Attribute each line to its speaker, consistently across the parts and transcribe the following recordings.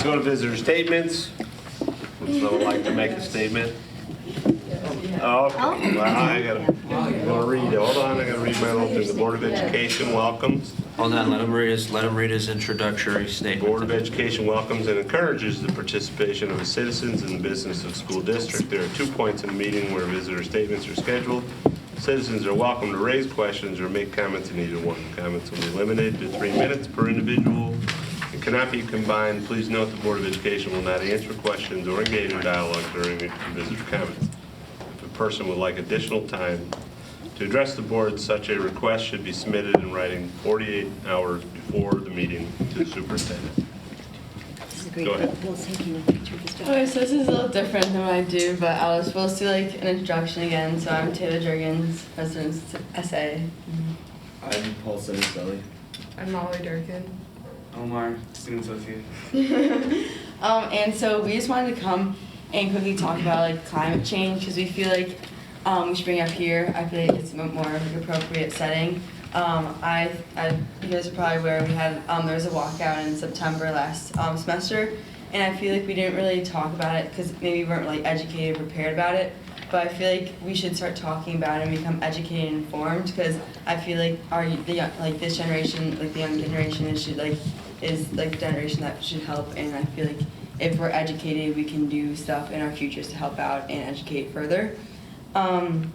Speaker 1: Go to visitor statements. Would someone like to make a statement? Oh, okay. Well, I'm gonna read it. Hold on, I gotta read my little thing. The Board of Education welcomes.
Speaker 2: Hold on, let him read his introductory
Speaker 1: The
Speaker 2: statement.
Speaker 1: Board of Education welcomes and encourages the participation of the citizens in the business of school district. There are 2 points in the meeting where visitor statements are scheduled. Citizens are welcome to raise questions or make comments in either one. Comments will be limited to 3 minutes per individual and cannot be combined. Please note the Board of Education will not answer questions or engage in dialogue during visitor comments. If a person would like additional time to address the board, such a request should be submitted in writing 48 hours before the meeting to the superintendent. Go ahead.
Speaker 3: Okay, so this is a little different than what I do, but I was supposed to like an introduction again. So I'm Taylor Jurgens, President's SA.
Speaker 4: I'm Paul Sinicelli.
Speaker 5: I'm Molly Durkin.
Speaker 4: Omar, student associate.
Speaker 3: And so we just wanted to come and quickly talk about like climate change because we feel like we should bring it up here. I feel like it's a more like, appropriate setting. You guys are probably aware we had there was a walkout in September last semester, and I feel like we didn't really talk about it because maybe we weren't like educated, prepared about it. But I feel like we should start talking about it and become educated and informed because I feel like this generation, like the young generation, is the generation that should help. And I feel like if we're educated, we can do stuff in our futures to help out and educate further. I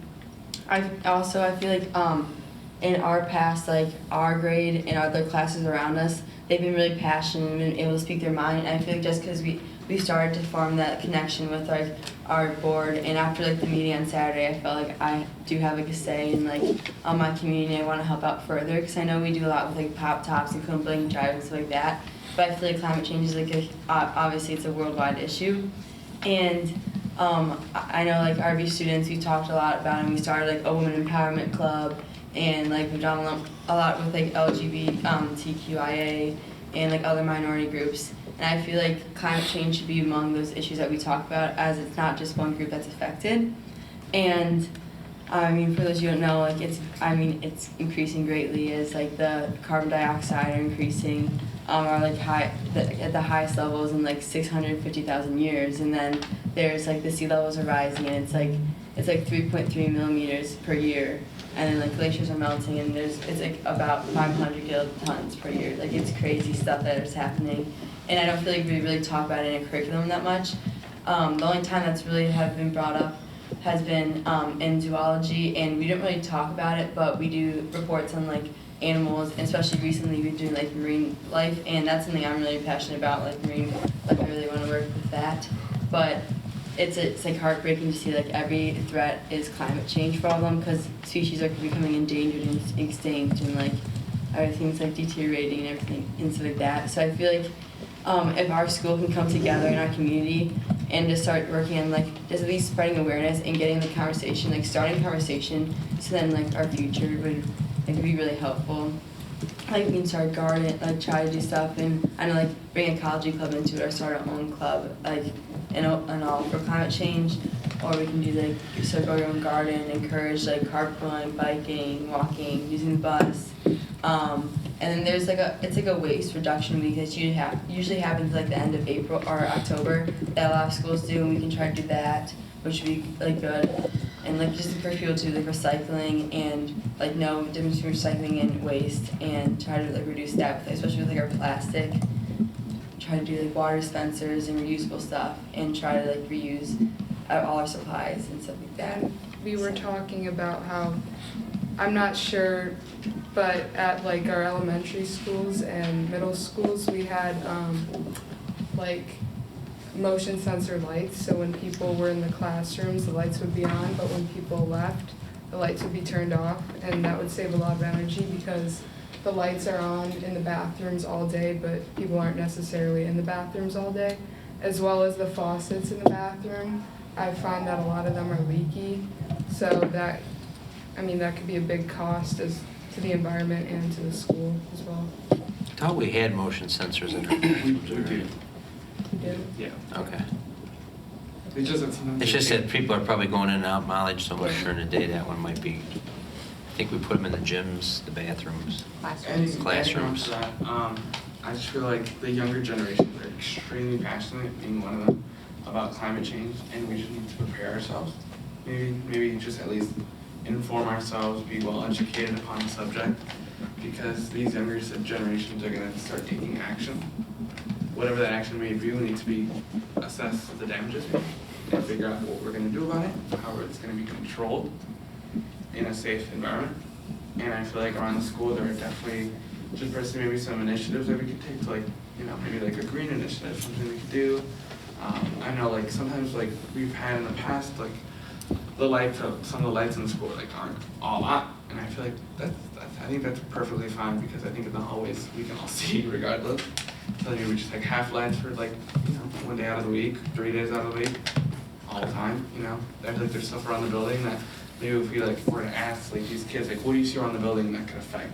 Speaker 3: feel like in our past, like our grade and other classes around us, they've been really passionate and been able to speak their mind. And I feel like just because we started to form that connection with like our board, and after like the meeting on Saturday, I felt like I do have like a say in like my community. I want to help out further because I know we do a lot with like pop tops and cone blank drive and stuff like that. But I feel like climate change is like obviously it's a worldwide issue, and I know like RB students, we talked a lot about it, and we started like a women empowerment club. And like we've done a lot with like LGBTQIA and like other minority groups. And I feel like climate change should be among those issues that we talk about, as it's not just one group that's affected. And I mean, for those of you who don't know, like it's increasing greatly as like the carbon dioxide are increasing, are like at the highest levels in like 650,000 years. And then there's like the sea levels are rising, and it's like 3.3 millimeters per year. And then like glaciers are melting, and it's like about 500 kilotons per year. Like it's crazy stuff that is happening, and I don't feel like we really talk about it in a curriculum that much. The only time that's really have been brought up has been in zoology, and we didn't really talk about it, but we do reports on like animals, and especially recently we've been doing like marine life, and that's something I'm really passionate about, like marine life. I really want to work with that, but it's like heartbreaking to see like every threat is climate change problem because species are becoming endangered and extinct, and like everything's like deteriorating and everything and stuff like that. So I feel like if our school can come together in our community and just start working on like just at least spreading awareness and getting the conversation, like starting conversation, so then like our future would like be really helpful. Like we can start garden, like try to do stuff, and I know like bring a ecology club into it or start our own club, like and all for climate change, or we can do like start our own garden, encourage like carpooling, biking, walking, using the bus, and then there's like it's like a waste reduction week that usually happens like the end of April or October that a lot of schools do, and we can try to do that, which would be like good. And like just encourage people to like recycling and like know the difference between recycling and waste, and try to like reduce that, especially with like our plastic. Try to do like water dispensers and reusable stuff, and try to like reuse all our supplies and stuff like that.
Speaker 5: We were talking about how, I'm not sure, but at like our elementary schools and middle schools, we had like motion sensor lights, so when people were in the classrooms the lights would be on, but when people left the lights would be turned off, and that would save a lot of energy because the lights are on in the bathrooms all day, but people aren't necessarily in the bathrooms all day, as well as the faucets in the bathroom. I find that a lot of them are leaky, so that could be a big cost to the environment and to the school as well.
Speaker 2: I thought we had motion sensors in our classrooms already.
Speaker 5: You do?
Speaker 4: Yeah.
Speaker 2: Okay.
Speaker 4: It's just that sometimes
Speaker 2: It's just that people are probably going in and out mileage so much during the day that one might be. I think we put them in the gyms, the bathrooms, classrooms.
Speaker 4: I I just feel like the younger generations are extremely passionate, being one of them, about climate change, and we just need to prepare ourselves. Maybe just at least inform ourselves, be well educated upon the subject, because these younger generations are going to start taking action. Whatever that action may be, we need to be assess the damages and figure out what we're going to do about it, how it's going to be controlled in a safe environment. And I feel like around the school there are definitely just personally maybe some initiatives that we could take to, like, you know, maybe like a green initiative, something we could do. I know, like, sometimes, like, we've had in the past, like, some of the lights in the school, like, aren't all on, and I feel like I think that's perfectly fine, because I think in the hallways we can all see regardless. So maybe we just like half lights for, like, you know, 1 day out of the week, 3 days out of the week, all the time, you know. I feel like there's stuff around the building that maybe if we, like, were to ask, like, these kids, like, what do you see around the building that could affect,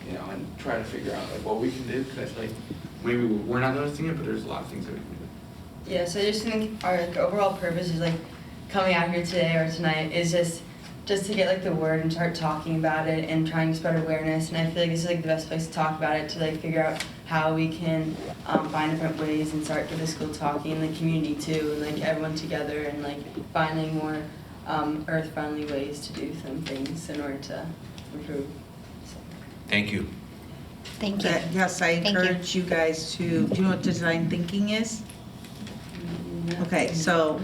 Speaker 4: you know, and try to figure out, like, what we can do, because I feel like maybe we're not noticing it, but there's a lot of things that we can do.
Speaker 3: Yeah, so I just think our, like, overall purpose is, like, coming out here today or tonight is just to get, like, the word and start talking about it and trying to spread awareness. And I feel like this is, like, the best place to talk about it, to, like, figure out how we can find different ways and start get the school talking, and the community too, and, like, everyone together, and, like, finding more earth-friendly ways to do some things in order to improve. So.
Speaker 2: Thank you.
Speaker 6: Thank you.
Speaker 7: Yes, I
Speaker 6: Thank you.
Speaker 7: encourage you guys to, do you know what design thinking is? Okay, so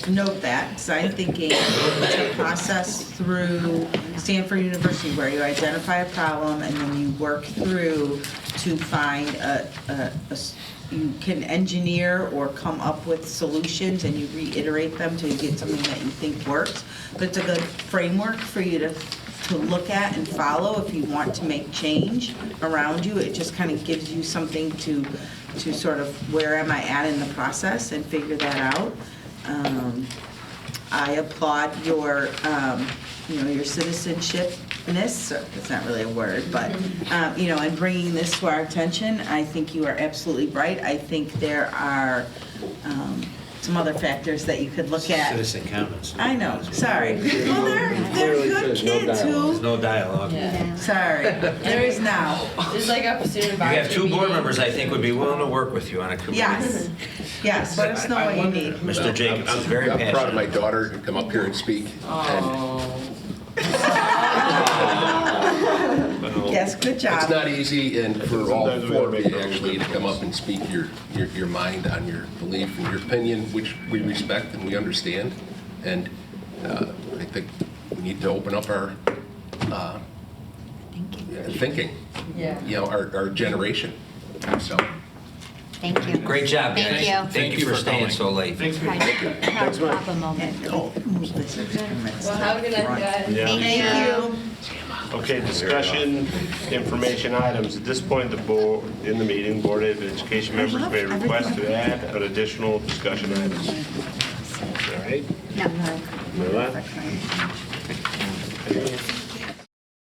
Speaker 7: note that, design thinking is a process through Stanford University where you identify a problem and then you work through to find you can engineer or come up with solutions, and you reiterate them till you get something that you think works. But it's a good framework for you to look at and follow if you want to make change around you. It just kind of gives you something to sort of, where am I at in the process, and figure that out. I applaud your, your citizenshipness, it's not really a word, but, and bringing this to our attention. I think you are absolutely right. I think there are some other factors that you could look at.
Speaker 2: Citizen comments.
Speaker 7: I know, sorry. Well, they're good kids
Speaker 2: There's
Speaker 7: who,
Speaker 2: no dialogue.
Speaker 3: Yeah.
Speaker 7: sorry, there is now.
Speaker 3: There's, like, a student
Speaker 2: You
Speaker 3: advisory
Speaker 2: have 2 board
Speaker 3: meeting.
Speaker 2: members I think would be willing to work with you on a committee.
Speaker 7: Yes, let us know what you need.
Speaker 2: Mr. Jacobs is very
Speaker 8: I'm proud of my
Speaker 2: passionate.
Speaker 8: daughter to come up here and speak.
Speaker 7: Yes, good
Speaker 8: It's
Speaker 7: job.
Speaker 8: not easy, and for all
Speaker 1: Sometimes we
Speaker 8: 4
Speaker 1: gotta
Speaker 8: of
Speaker 1: make
Speaker 8: you
Speaker 1: our own
Speaker 8: actually to come up and speak your mind on your belief and your opinion, which we respect and we understand. And I think we need to open up our thinking,
Speaker 3: Yeah.
Speaker 8: our generation. So,
Speaker 6: Thank you.
Speaker 2: Great job, guys.
Speaker 6: Thank you.
Speaker 2: Thank you for staying so late.
Speaker 4: Thanks for
Speaker 6: Proud Papa moment.
Speaker 7: And don't move this.
Speaker 3: Well, have a good night, guys.
Speaker 1: Yeah.
Speaker 6: Thank you.
Speaker 1: Okay, discussion, information items. At this point, the board, in the meeting, Board of Education members may request to add an additional discussion item. All right?
Speaker 6: No.
Speaker 1: Move on. Okay.